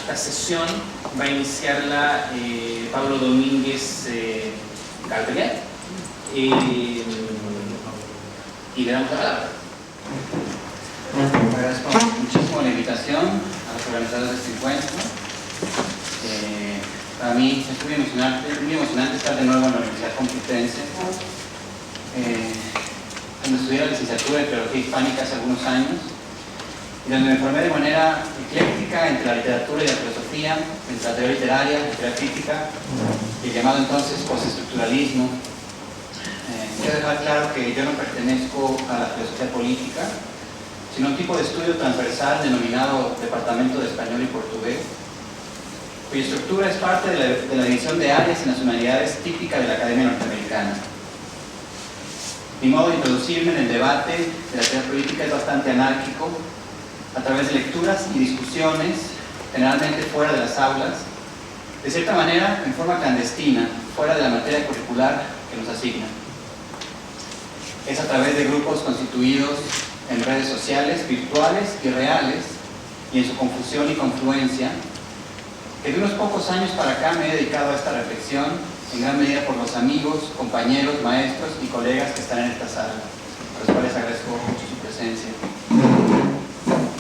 esta sesión va a iniciarla Pablo Domínguez Galvez y le damos la palabra. Agradezco muchísimo la invitación a los organizadores de este encuentro. Para mí es muy emocionante estar de nuevo en la Universidad Complutense. Cuando estudié la licenciatura en Filología Hispánica hace algunos años, y donde me formé de manera ecléctica entre la literatura y la filosofía, entre la teoría literaria, la teoría crítica, y el llamado entonces postestructuralismo. Quiero dejar claro que yo no pertenezco a la filosofía política, sino a un tipo de estudio transversal denominado Departamento de Español y Portugués, cuya estructura es parte de la división de áreas y nacionalidades típica de la Academia Norteamericana. Mi modo de introducirme en el debate de la teoría política es bastante anárquico, a través de lecturas y discusiones, generalmente fuera de las aulas, de cierta manera en forma clandestina, fuera de la materia curricular que nos asigna. Es a través de grupos constituidos en redes sociales, virtuales y reales, y en su confusión y confluencia, que de unos pocos años para acá me he dedicado a esta reflexión, en gran medida por los amigos, compañeros, maestros y colegas que están en esta sala, a los cuales agradezco mucho su presencia.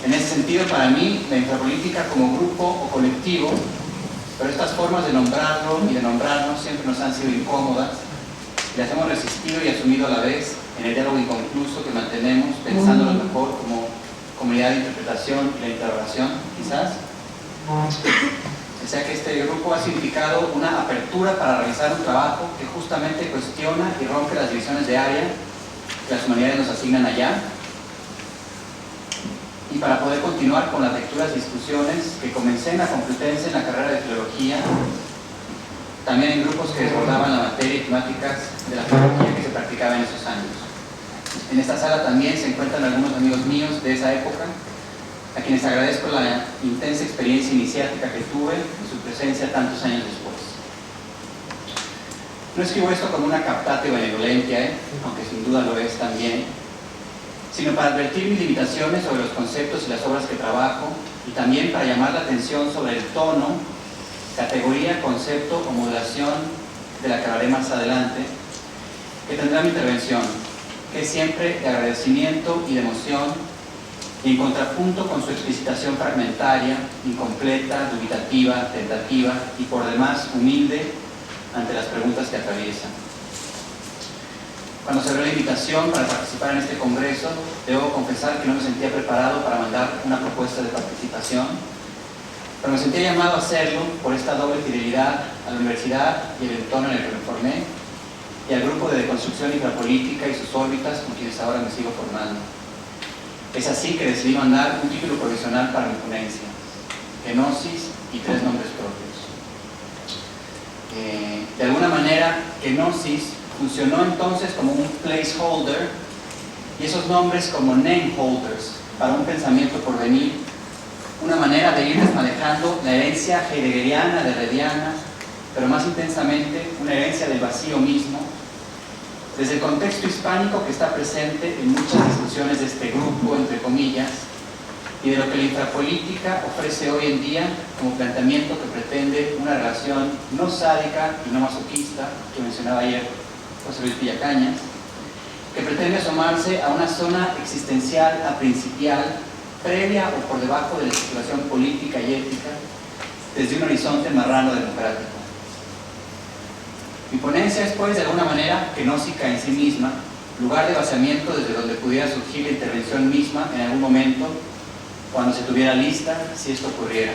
En ese sentido, para mí, la infrapolítica como grupo o colectivo, pero estas formas de nombrarlo y de nombrarnos siempre nos han sido incómodas, y las hemos resistido y asumido a la vez en el diálogo inconcluso que mantenemos, pensándolo mejor como comunidad de interpretación y la interrogación, quizás. O sea que este grupo ha significado una apertura para realizar un trabajo que justamente cuestiona y rompe las divisiones de área que las humanidades nos asignan allá, y para poder continuar con las lecturas y discusiones que comencé en la Complutense en la carrera de Filología, también en grupos que desbordaban la materia y temáticas de la filología que se practicaba en esos años. En esta sala también se encuentran algunos amigos míos de esa época, a quienes agradezco la intensa experiencia iniciática que tuve y su presencia tantos años después. No escribo esto como una captate benevolencia, aunque sin duda lo es también, sino para advertir mis limitaciones sobre los conceptos y las obras que trabajo, y también para llamar la atención sobre el tono, categoría, concepto o modulación de la que hablaré más adelante, que tendrá mi intervención, que es siempre de agradecimiento y de emoción, y en contrapunto con su explicitación fragmentaria, incompleta, dubitativa, tentativa y por demás humilde ante las preguntas que atraviesan. Cuando se abrió la invitación para participar en este congreso, debo confesar que no me sentía preparado para mandar una propuesta de participación, pero me sentía llamado a hacerlo por esta doble fidelidad a la universidad y el entorno en el que me formé, y al grupo de deconstrucción infrapolítica y sus órbitas con quienes ahora me sigo formando. Es así que decidí mandar un título provisional para mi ponencia: Kenosis y 3 nombres propios. De alguna manera, Kenosis funcionó entonces como un placeholder y esos nombres como nameholders para un pensamiento por venir, una manera de ir desmadejando la herencia heideggeriana, derridiana, pero más intensamente una herencia del vacío mismo, desde el contexto hispánico que está presente en muchas discusiones de este grupo, entre comillas, y de lo que la infrapolítica ofrece hoy en día como planteamiento que pretende una relación no sádica y no masoquista, que mencionaba ayer José Luis Villacañas, que pretende asomarse a una zona existencial aprincipial, previa o por debajo de la circulación política y ética, desde un horizonte marrano democrático. Mi ponencia es, pues, de alguna manera, kenósica en sí misma, lugar de vaciamiento desde donde pudiera surgir la intervención misma en algún momento, cuando se tuviera lista, si esto ocurriera.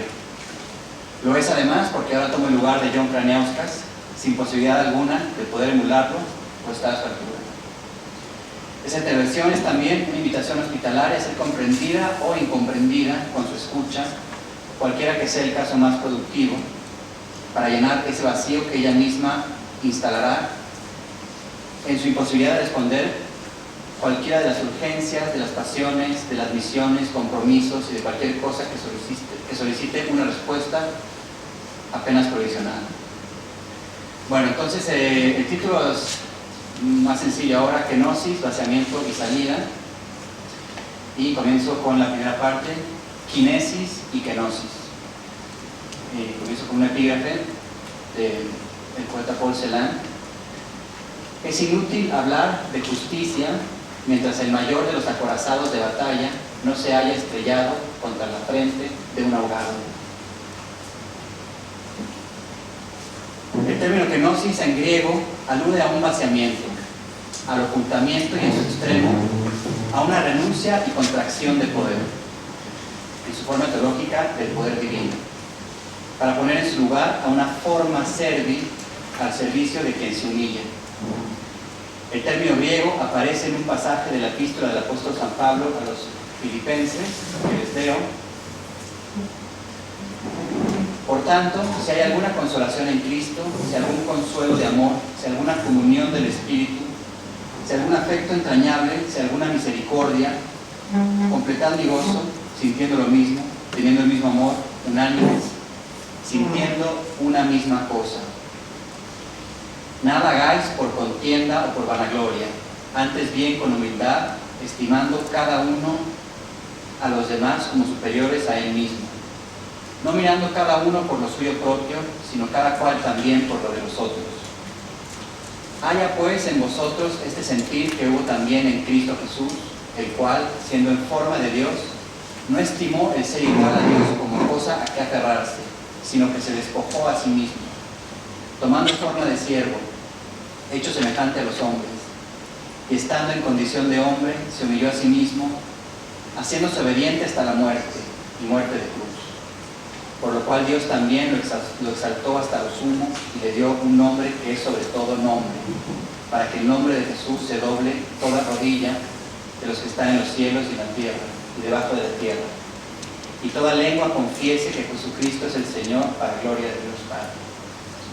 Lo es además porque ahora tomo el lugar de John Kraniauskas, sin posibilidad alguna de poder emularlo o estar a su altura. Esa intervención es también una invitación hospitalaria a ser comprendida o incomprendida con su escucha, cualquiera que sea el caso más productivo, para llenar ese vacío que ella misma instalará en su imposibilidad de responder cualquiera de las urgencias, de las pasiones, de las misiones, compromisos y de cualquier cosa que solicite una respuesta apenas provisional. Bueno, entonces el título es más sencillo ahora: Kenosis, vaciamiento y salida. Y comienzo con la primera parte: Kinesis y Kenosis. comienzo con un epígrafe del poeta Paul Celan. Es inútil hablar de justicia mientras el mayor de los acorazados de batalla no se haya estrellado contra la frente de un ahogado. El término kenosis en griego alude a un vaciamiento, al ocultamiento y en su extremo a una renuncia y contracción de poder, en su forma teológica del poder divino, para poner en su lugar a una forma servil al servicio de quien se humilla. El término griego aparece en un pasaje de la epístola del apóstol San Pablo a los filipenses, que les leo. Por tanto, si hay alguna consolación en Cristo, si algún consuelo de amor, si alguna comunión del Espíritu, si algún afecto entrañable, si alguna misericordia, completad mi gozo, sintiendo lo mismo, teniendo el mismo amor, unánimes, sintiendo una misma cosa. Nada hagáis por contienda o por vanagloria, antes bien con humildad, estimando cada uno a los demás como superiores a él mismo, no mirando cada uno por lo suyo propio, sino cada cual también por lo de los otros. Haya pues en vosotros este sentir que hubo también en Cristo Jesús, el cual, siendo en forma de Dios, no estimó el ser igual a Dios como cosa a que aferrarse, sino que se despojó a sí mismo, tomando forma de siervo, hecho semejante a los hombres, y estando en condición de hombre, se humilló a sí mismo, haciéndose obediente hasta la muerte, y muerte de cruz. Por lo cual Dios también lo exaltó hasta lo sumo, y le dio un nombre que es sobre todo nombre, para que el nombre de Jesús se doble toda rodilla de los que están en los cielos y en la tierra, y debajo de la tierra, y toda lengua confiese que Jesucristo es el Señor, para gloria de Dios Padre.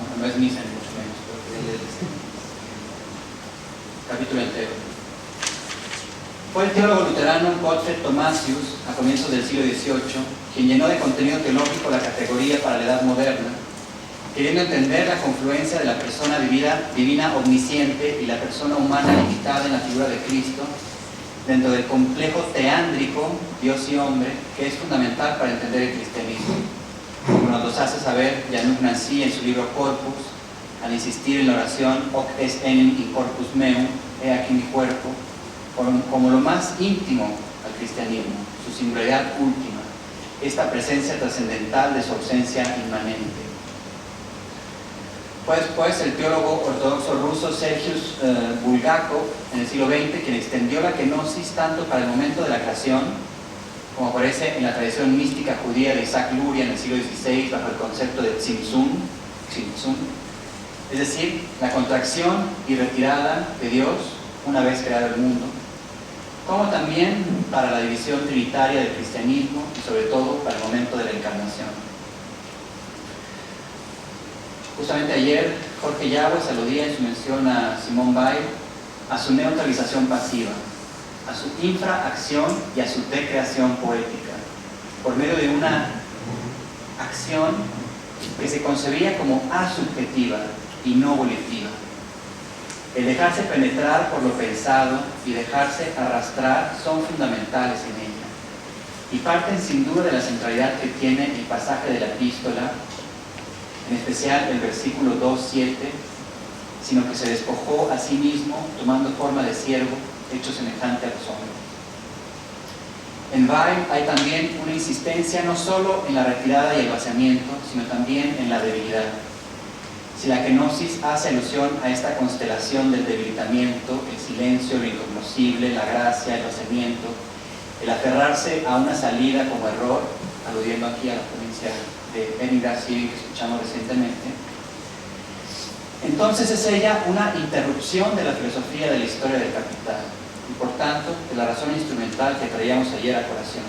Bueno, no es misa ni mucho menos, pero que Él es capítulo entero. Fue el teólogo luterano Gottfried Thomasius, a comienzos del siglo XVIII, quien llenó de contenido teológico la categoría para la edad moderna, queriendo entender la confluencia de la persona divina omnisciente y la persona humana limitada en la figura de Cristo, dentro del complejo teándrico, Dios y hombre, que es fundamental para entender el cristianismo, como nos lo hace saber Jean-Luc Nancy en su libro Corpus, al insistir en la oración Hoc est enim in corpus meum, he aquí mi cuerpo, como lo más íntimo al cristianismo, su singularidad última, esta presencia trascendental de su ausencia inmanente. Fue después el teólogo ortodoxo ruso Sergius Bulgakov en el siglo XX quien extendió la kenosis tanto para el momento de la creación, como aparece en la tradición mística judía de Isaac Luria en el siglo XVI bajo el concepto de Tzimtzum, es decir, la contracción y retirada de Dios una vez creado el mundo, como también para la división trinitaria del cristianismo y sobre todo para el momento de la encarnación. Justamente ayer Jorge Yagües aludía en su mención a Simone Weil a su neutralización pasiva, a su infraacción y a su decreación poética, por medio de una acción que se concebía como asubjetiva y no volitiva. El dejarse penetrar por lo pensado y dejarse arrastrar son fundamentales en ella y parten sin duda de la centralidad que tiene el pasaje de la epístola, en especial el versículo 2:7, sino que se despojó a sí mismo tomando forma de siervo, hecho semejante a los hombres. En Weil hay también una insistencia no solo en la retirada y el vaciamiento, sino también en la debilidad. Si la kenosis hace alusión a esta constelación del debilitamiento, el silencio, lo incognoscible, la gracia, el vaciamiento, el aferrarse a una salida como error, aludiendo aquí a la provincia de Benny García que escuchamos recientemente, entonces es ella una interrupción de la filosofía de la historia del capital y por tanto de la razón instrumental que traíamos ayer a colación.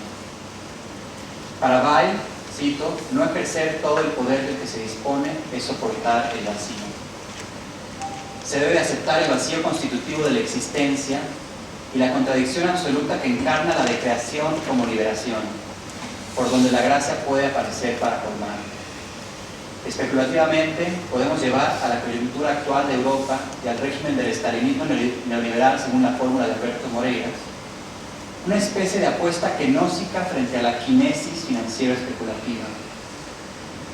Para Weil, cito, no ejercer todo el poder del que se dispone es soportar el vacío. Se debe aceptar el vacío constitutivo de la existencia y la contradicción absoluta que encarna la decreación como liberación, por donde la gracia puede aparecer para formar. Especulativamente, podemos llevar a la coyuntura actual de Europa y al régimen del estalinismo neoliberal, según la fórmula de Alberto Moreira, una especie de apuesta kenósica frente a la kinesis financiera especulativa.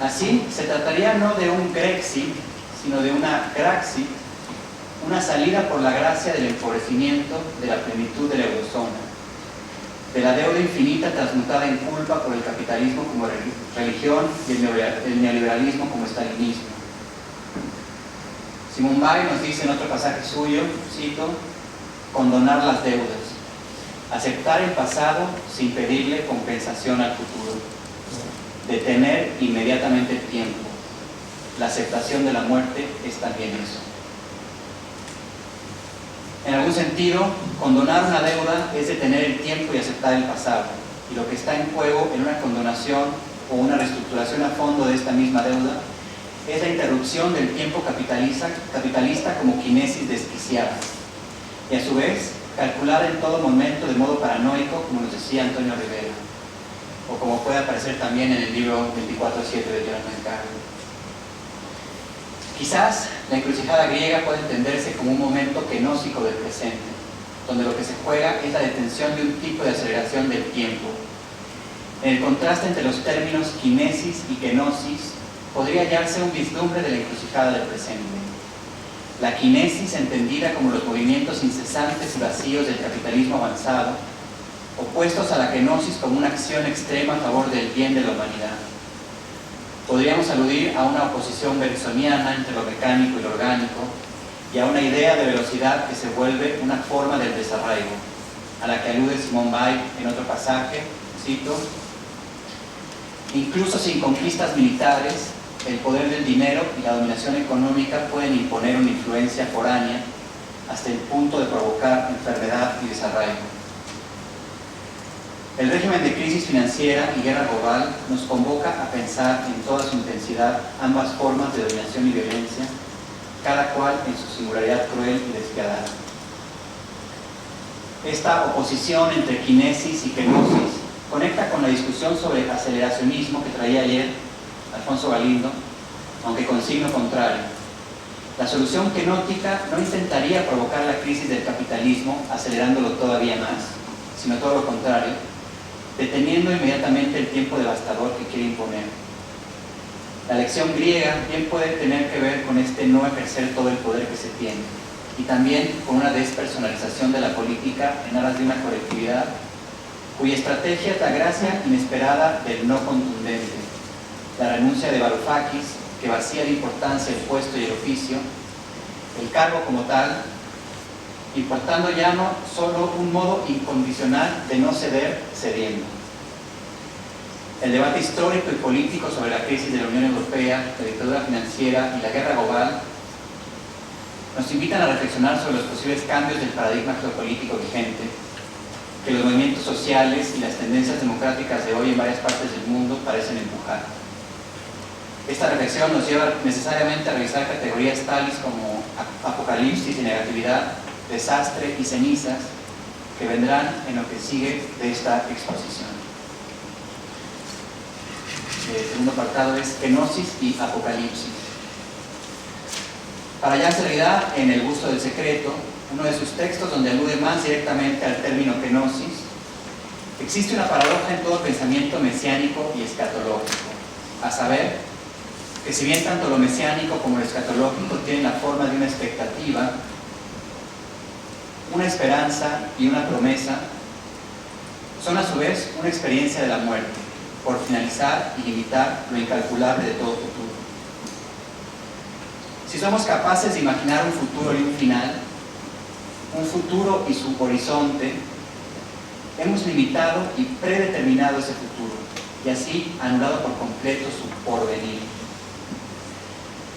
Así, se trataría no de un Grexit, sino de una Graxit, una salida por la gracia del empobrecimiento de la plenitud de la eurozona, de la deuda infinita transmutada en culpa por el capitalismo como religión y el neoliberalismo como estalinismo. Simone Weil nos dice en otro pasaje suyo, cito, condonar las deudas, aceptar el pasado sin pedirle compensación al futuro, detener inmediatamente el tiempo. La aceptación de la muerte es también eso. En algún sentido, condonar una deuda es detener el tiempo y aceptar el pasado. Y lo que está en juego en una condonación o una reestructuración a fondo de esta misma deuda es la interrupción del tiempo capitalista como quinesis desquiciada. Y a su vez, calcular en todo momento de modo paranoico, como nos decía Antonio Rivera, o como puede aparecer también en el libro 24/7 de Jonathan Carver. Quizás la encrucijada griega puede entenderse como un momento kenósico del presente, donde lo que se juega es la detención de un tipo de aceleración del tiempo. En el contraste entre los términos kinesis y kenosis, podría hallarse un vislumbre de la encrucijada del presente. La kinesis, entendida como los movimientos incesantes y vacíos del capitalismo avanzado, opuestos a la kenosis como una acción extrema a favor del bien de la humanidad. Podríamos aludir a una oposición bersoniana entre lo mecánico y lo orgánico y a una idea de velocidad que se vuelve una forma del desarraigo, a la que alude Simone Weil en otro pasaje, cito, incluso sin conquistas militares, el poder del dinero y la dominación económica pueden imponer una influencia foránea hasta el punto de provocar enfermedad y desarraigo. El régimen de crisis financiera y guerra global nos convoca a pensar en toda su intensidad ambas formas de dominación y violencia, cada cual en su singularidad cruel y despiadada. Esta oposición entre kinesis y kenosis conecta con la discusión sobre aceleracionismo que traía ayer Alfonso Galindo, aunque con signo contrario. La solución kenótica no intentaría provocar la crisis del capitalismo acelerándolo todavía más, sino todo lo contrario, deteniendo inmediatamente el tiempo devastador que quiere imponer. La lección griega bien puede tener que ver con este no ejercer todo el poder que se tiene, y también con una despersonalización de la política en aras de una colectividad cuya estrategia es la gracia inesperada del no contundente, la renuncia de Varoufakis, que vacía de importancia el puesto y el oficio, el cargo como tal, importando ya no solo un modo incondicional de no ceder cediendo. El debate histórico y político sobre la crisis de la Unión Europea, la dictadura financiera y la guerra global nos invitan a reflexionar sobre los posibles cambios del paradigma geopolítico vigente que los movimientos sociales y las tendencias democráticas de hoy en varias partes del mundo parecen empujar. Esta reflexión nos lleva necesariamente a revisar categorías tales como apocalipsis y negatividad, desastre y cenizas, que vendrán en lo que sigue de esta exposición. El segundo apartado es kenosis y apocalipsis. Para hallar realidad en El gusto del secreto, uno de sus textos donde alude más directamente al término kenosis, existe una paradoja en todo pensamiento mesiánico y escatológico, a saber, que si bien tanto lo mesiánico como lo escatológico tienen la forma de una expectativa, una esperanza y una promesa, son a su vez una experiencia de la muerte, por finalizar y limitar lo incalculable de todo futuro. Si somos capaces de imaginar un futuro y un final, un futuro y su horizonte, hemos limitado y predeterminado ese futuro, y así anulado por completo su porvenir.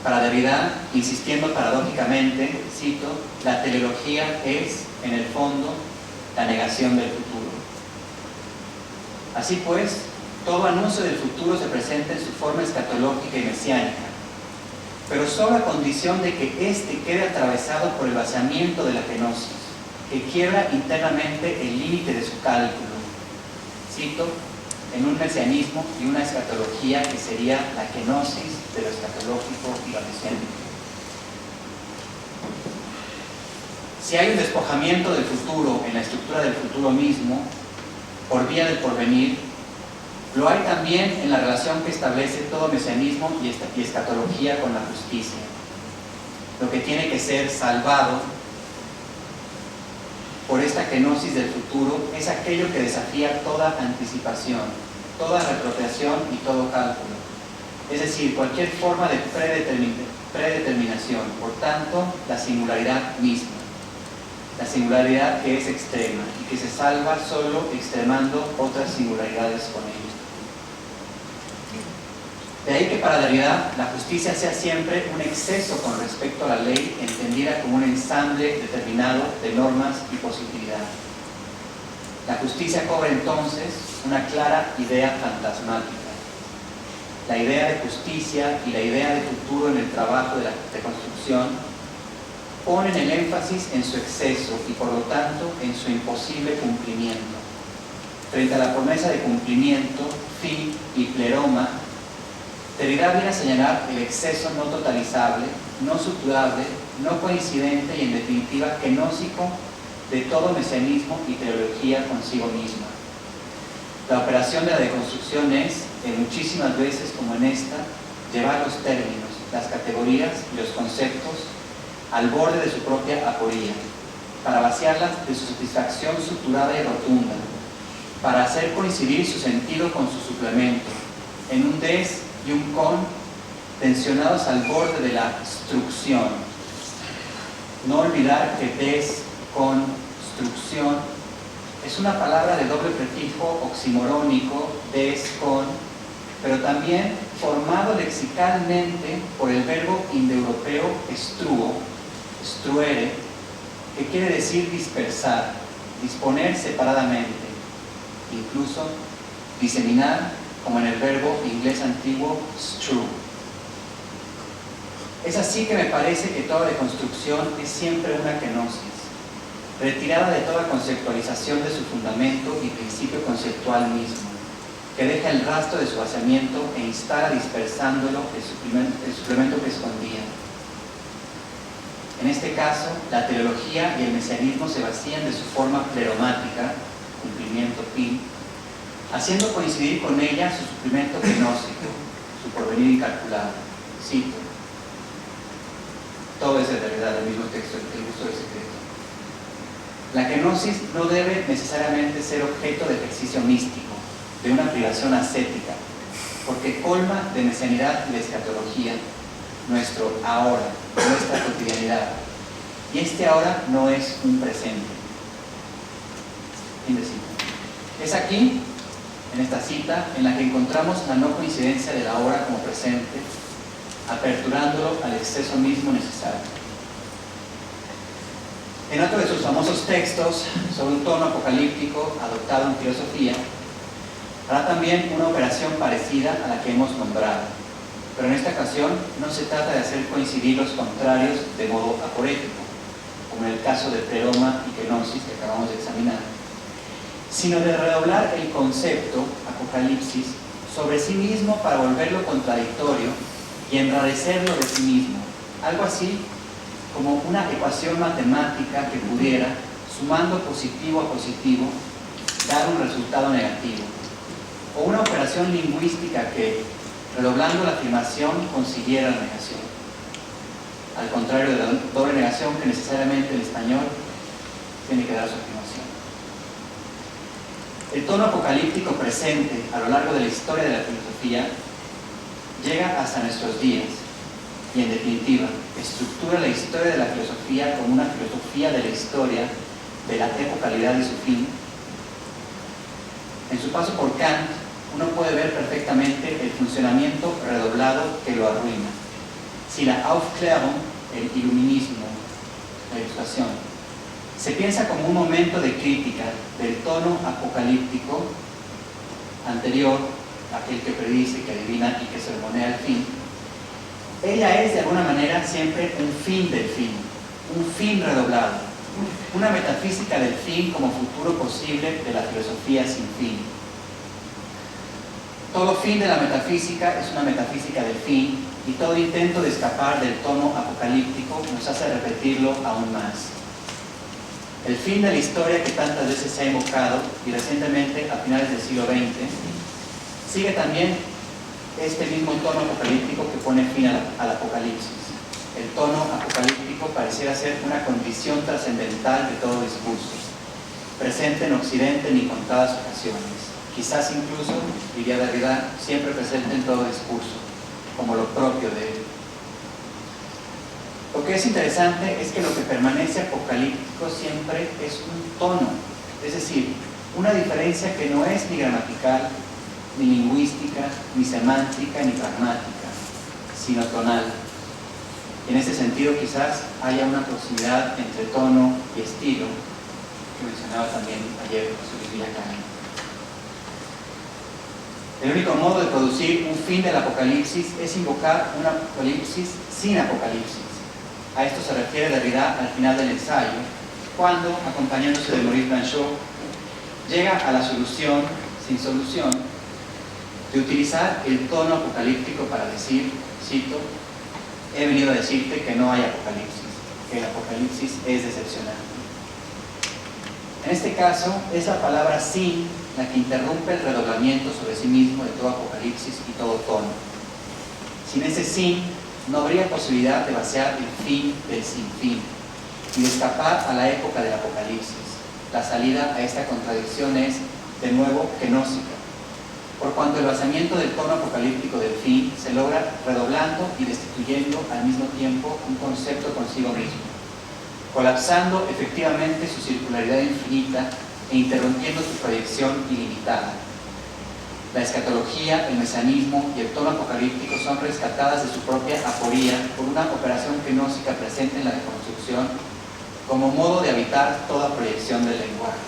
Para Derrida, insistiendo paradójicamente, cito, la teleología es, en el fondo, la negación del futuro. Así pues, todo anuncio del futuro se presenta en su forma escatológica y mesiánica, pero solo a condición de que éste quede atravesado por el vaciamiento de la kenosis, que quiebra internamente el límite de su cálculo. Cito, en un mesianismo y una escatología que sería la kenosis de lo escatológico y lo mesiánico. Si hay un despojamiento del futuro en la estructura del futuro mismo, por vía del porvenir, Lo hay también en la relación que establece todo mesianismo y escatología con la justicia. Lo que tiene que ser salvado por esta kenosis del futuro es aquello que desafía toda anticipación, toda retrotración y todo cálculo. Es decir, cualquier forma de predeterminación, por tanto, la singularidad misma. La singularidad que es extrema y que se salva solo extremando otras singularidades con ella. De ahí que para Derrida la justicia sea siempre un exceso con respecto a la ley, entendida como un ensamble determinado de normas y positividad. La justicia cobra entonces una clara idea fantasmática. La idea de justicia y la idea de futuro en el trabajo de la reconstrucción ponen el énfasis en su exceso y por lo tanto en su imposible cumplimiento. Frente a la promesa de cumplimiento, fin y pleroma, Derrida viene a señalar el exceso no totalizable, no suturable, no coincidente y en definitiva kenósico de todo mesianismo y teología consigo misma. La operación de la deconstrucción es, en muchísimas veces como en esta, llevar los términos, las categorías y los conceptos al borde de su propia aporía, para vaciarlas de su satisfacción suturada y rotunda, para hacer coincidir su sentido con su suplemento, en un des y un con tensionados al borde de la strucción. No olvidar que desconstrucción es una palabra de doble prefijo oximorónico, des, con, pero también formado lexicalmente por el verbo indoeuropeo struo, struere, que quiere decir dispersar, disponer separadamente, incluso diseminar, como en el verbo inglés antiguo strew. Es así que me parece que toda deconstrucción es siempre una kenosis, retirada de toda conceptualización de su fundamento y principio conceptual mismo, que deja el rastro de su vaciamiento e instala dispersándolo el suplemento que escondía. En este caso, la teología y el mesianismo se vacían de su forma pleromática, cumplimiento, fin, haciendo coincidir con ella su suplemento gnóstico, su porvenir incalculable. Cito. Todo es de Derrida, el mismo texto, el gusto del secreto. La kenosis no debe necesariamente ser objeto de ejercicio místico, de una privación ascética, porque colma de mesianidad y de escatología nuestro ahora, nuestra cotidianidad. Y este ahora no es un presente. Fin de cita. Es aquí, en esta cita, en la que encontramos la no coincidencia de la hora como presente, aperturándolo al exceso mismo necesario. En otro de sus famosos textos, sobre un tono apocalíptico adoptado en filosofía, hará también una operación parecida a la que hemos nombrado, pero en esta ocasión no se trata de hacer coincidir los contrarios de modo aporético, como en el caso de pleroma y kenosis que acabamos de examinar, sino de redoblar el concepto, apocalipsis, sobre sí mismo para volverlo contradictorio y enrarecerlo de sí mismo, algo así como una ecuación matemática que pudiera, sumando positivo a positivo, dar un resultado negativo, o una operación lingüística que, redoblando la afirmación, consiguiera la negación, al contrario de la doble negación que necesariamente el español tiene que dar su afirmación. El tono apocalíptico presente a lo largo de la historia de la filosofía llega hasta nuestros días y, en definitiva, estructura la historia de la filosofía como una filosofía de la historia, de la epocalidad y su fin. En su paso por Kant, uno puede ver perfectamente el funcionamiento redoblado que lo arruina. Si la Aufklärung, el iluminismo, la ilustración, se piensa como un momento de crítica del tono apocalíptico anterior, aquel que predice, que adivina y que sermonea el fin, ella es de alguna manera siempre un fin del fin, un fin redoblado, una metafísica del fin como futuro posible de la filosofía sin fin. Todo fin de la metafísica es una metafísica del fin, y todo intento de escapar del tono apocalíptico nos hace repetirlo aún más. El fin de la historia que tantas veces se ha invocado, y recientemente a finales del siglo XX, Sigue también este mismo tono apocalíptico que pone fin al apocalipsis. El tono apocalíptico pareciera ser una condición trascendental de todo discurso, presente en Occidente en incontadas ocasiones, quizás incluso, diría Derrida, siempre presente en todo discurso, como lo propio de él. Lo que es interesante es que lo que permanece apocalíptico siempre es un tono, es decir, una diferencia que no es ni gramatical, ni lingüística, ni semántica, ni pragmática, sino tonal. En ese sentido quizás haya una proximidad entre tono y estilo, que mencionaba también ayer José Luis Villacana. El único modo de producir un fin del apocalipsis es invocar un apocalipsis sin apocalipsis. A esto se refiere Derrida al final del ensayo, cuando, acompañándose de Maurice Blanchot, llega a la solución, sin solución, de utilizar el tono apocalíptico para decir, cito, he venido a decirte que no hay apocalipsis, que el apocalipsis es decepcionante. En este caso, es la palabra sin la que interrumpe el redoblamiento sobre sí mismo de todo apocalipsis y todo tono. Sin ese sin, no habría posibilidad de vaciar el fin del sinfín y de escapar a la época del apocalipsis. La salida a esta contradicción es, de nuevo, gnóstica, por cuanto el vaciamiento del tono apocalíptico del fin se logra redoblando y destituyendo al mismo tiempo un concepto consigo mismo, colapsando efectivamente su circularidad infinita e interrumpiendo su proyección ilimitada. La escatología, el mesianismo y el tono apocalíptico son rescatadas de su propia aporía por una operación gnóstica presente en la deconstrucción como modo de habitar toda proyección del lenguaje.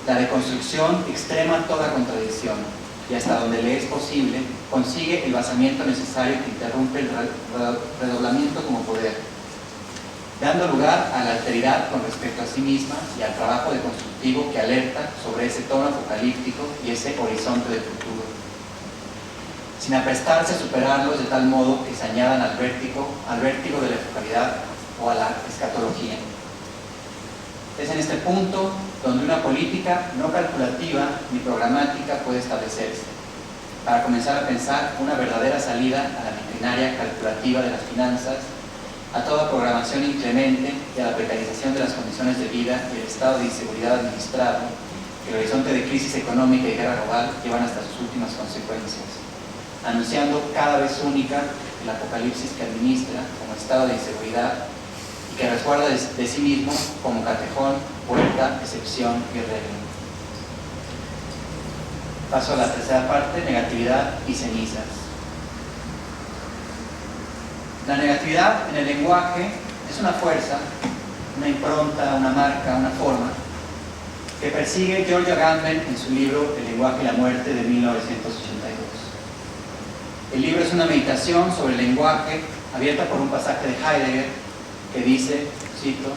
La deconstrucción extrema toda contradicción y hasta donde le es posible consigue el basamiento necesario que interrumpe el redoblamiento como poder, dando lugar a la alteridad con respecto a sí misma y al trabajo deconstructivo que alerta sobre ese tono apocalíptico y ese horizonte del futuro, sin aprestarse a superarlos de tal modo que se añadan al vértigo de la focalidad o a la escatología. Es en este punto donde una política no calculativa ni programática puede establecerse, para comenzar a pensar una verdadera salida a la maquinaria calculativa de las finanzas, a toda programación inclemente y a la precarización de las condiciones de vida y el estado de inseguridad administrado que el horizonte de crisis económica y guerra global llevan hasta sus últimas consecuencias, anunciando cada vez única el apocalipsis que administra como estado de inseguridad y que resguarda de sí mismo como catejón, puerta, excepción y regla. Paso a la tercera parte, negatividad y cenizas. La negatividad en el lenguaje es una fuerza, una impronta, una marca, una forma que persigue Giorgio Agamben en su libro El lenguaje y la muerte de 1982. El libro es una meditación sobre el lenguaje abierta por un pasaje de Heidegger que dice, cito,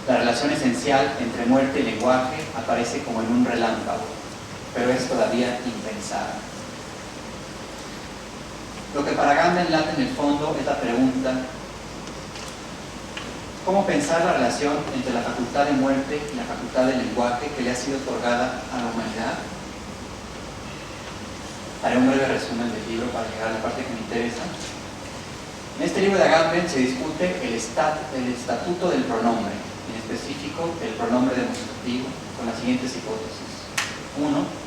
la relación esencial entre muerte y lenguaje aparece como en un relámpago, pero es todavía impensada. Lo que para Agamben late en el fondo es la pregunta: ¿cómo pensar la relación entre la facultad de muerte y la facultad del lenguaje que le ha sido otorgada a la humanidad? Haré un breve resumen del libro para llegar a la parte que me interesa. En este libro de Agamben se discute el estatuto del pronombre, en específico el pronombre demostrativo, con las siguientes hipótesis. 1.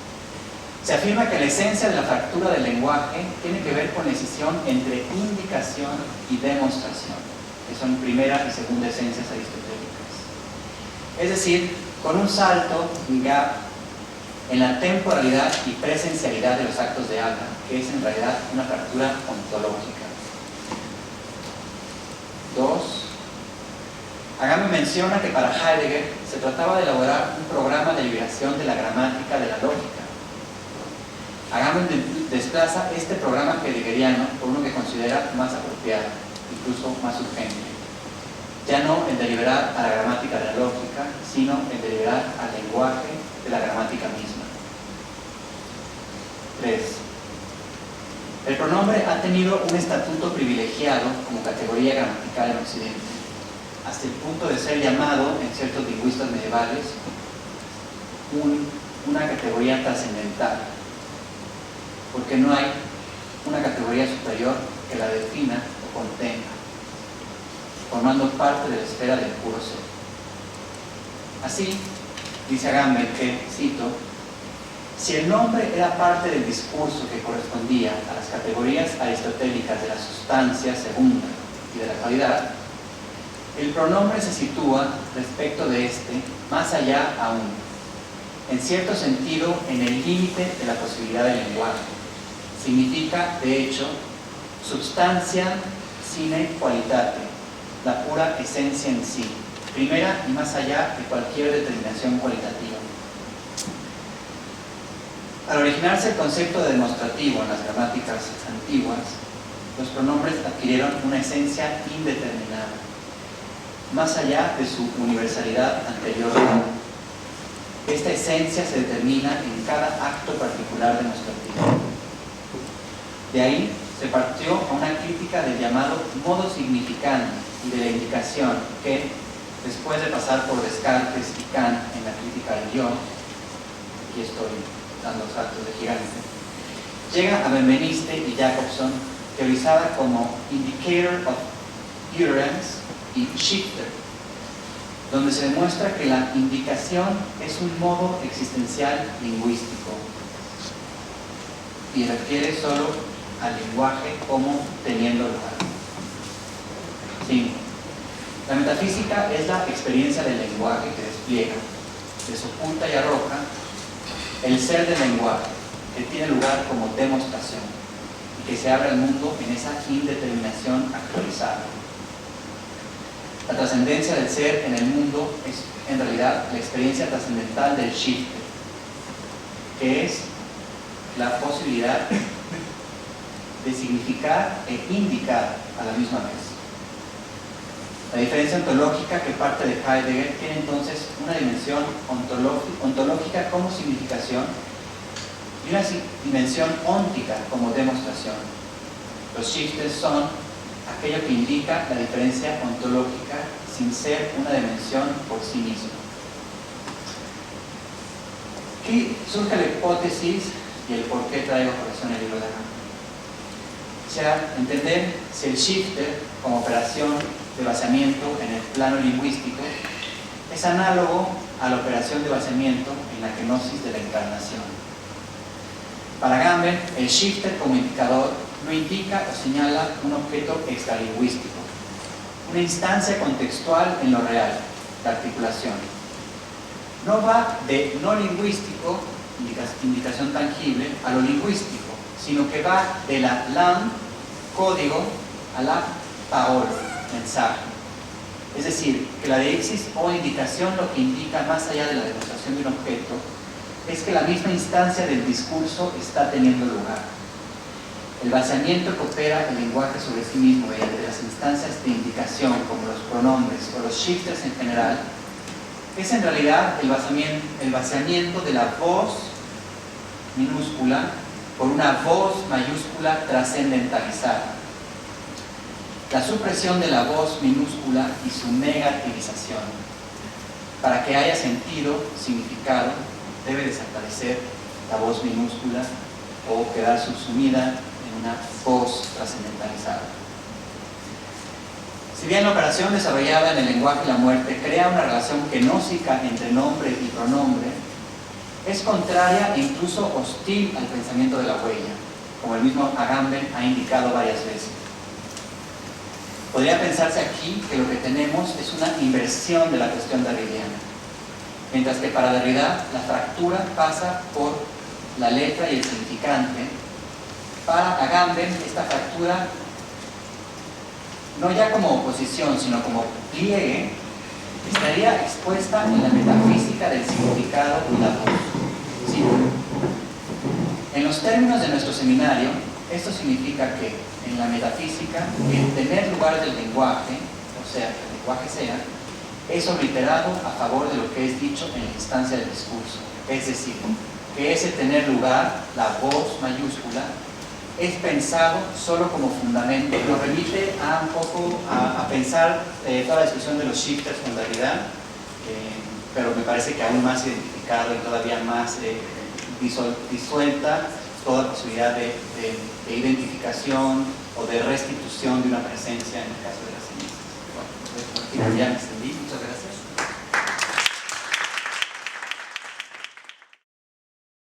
Se afirma que la esencia de la fractura del lenguaje tiene que ver con la escisión entre indicación y demostración, que son primera y segunda esencias aristotélicas. Es decir, con un salto, un gap, en la temporalidad y presencialidad de los actos de habla, que es en realidad una fractura ontológica. 2. Agamben menciona que para Heidegger se trataba de elaborar un programa de liberación de la gramática de la lógica. Agamben desplaza este programa heideggeriano por uno que considera más apropiado, incluso más urgente. Ya no el de liberar a la gramática de la lógica, sino el de liberar al lenguaje de la gramática misma. 3. El pronombre ha tenido un estatuto privilegiado como categoría gramatical en Occidente, hasta el punto de ser llamado en ciertos lingüistas medievales una categoría trascendental, porque no hay una categoría superior que la defina o contenga, formando parte de la esfera del puro ser. Así, dice Agamben que, cito, si el nombre era parte del discurso que correspondía a las categorías aristotélicas de la sustancia segunda y de la cualidad, el pronombre se sitúa respecto de este más allá aún, en cierto sentido en el límite de la posibilidad del lenguaje. Significa, de hecho, substancia sine qualitate, la pura esencia en sí, primera y más allá de cualquier determinación cualitativa. Al originarse el concepto de demostrativo en las gramáticas antiguas, los pronombres adquirieron una esencia indeterminada, más allá de su universalidad anterior. Esta esencia se determina en cada acto particular demostrativo. De ahí se partió a una crítica del llamado modo significante y de la indicación que, después de pasar por Descartes y Kant en la crítica del yo, aquí estoy dando saltos de gigante, llega a Benveniste y Jacobson, teorizada como indicator of utterance y shifter, donde se demuestra que la indicación es un modo existencial lingüístico y refiere solo al lenguaje como teniendo lugar. 5. La metafísica es la experiencia del lenguaje que despliega, desoculta y arroja el ser del lenguaje, que tiene lugar como demostración y que se abre al mundo en esa indeterminación actualizada. La trascendencia del ser en el mundo es en realidad la experiencia trascendental del shifter, que es la posibilidad de significar e indicar a la misma vez. La diferencia ontológica que parte de Heidegger tiene entonces una dimensión ontológica como significación y una dimensión óntica como demostración. Los shifters son aquello que indica la diferencia ontológica sin ser una dimensión por sí misma. Aquí surge la hipótesis y el por qué traigo a colación el libro de Agamben. O sea, entender si el shifter como operación de vaciamiento en el plano lingüístico es análogo a la operación de vaciamiento en la kenosis de la encarnación. Para Agamben, el shifter como indicador no indica o señala un objeto extralingüístico, una instancia contextual en lo real, la articulación. No va de no lingüístico, indicación tangible, a lo lingüístico, sino que va de la LAM, código, a la paolo, mensaje. Es decir, que la deixis o indicación lo que indica más allá de la demostración de un objeto es que la misma instancia del discurso está teniendo lugar. El vaciamiento que opera el lenguaje sobre sí mismo mediante las instancias de indicación como los pronombres o los shifters en general es en realidad el vaciamiento de la voz minúscula por una voz mayúscula trascendentalizada. La supresión de la voz minúscula y su negativización. Para que haya sentido, significado, debe desaparecer la voz minúscula o quedar subsumida en una voz trascendentalizada. Si bien la operación desarrollada en el lenguaje y la muerte crea una relación kenósica entre nombre y pronombre, es contraria e incluso hostil al pensamiento de la huella, como el mismo Agamben ha indicado varias veces. Podría pensarse aquí que lo que tenemos es una inversión de la cuestión derridiana, mientras que para Derrida la fractura pasa por la letra y el significante. Para Agamben esta fractura, no ya como oposición, sino como pliegue, estaría expuesta en la metafísica del significado y la voz. ¿Sí? En los términos de nuestro seminario, esto significa que en la metafísica el tener lugar del lenguaje, o sea, que el lenguaje sea, es obliterado a favor de lo que es dicho en la instancia del discurso. Es decir, que ese tener lugar, la voz mayúscula, es pensado solo como fundamento. Nos remite a un poco a pensar toda la discusión de los shifters con Derrida, pero me parece que aún más identificado y todavía más disuelta toda posibilidad de identificación o de restitución de una presencia en el caso de las cenizas. Bueno, entonces,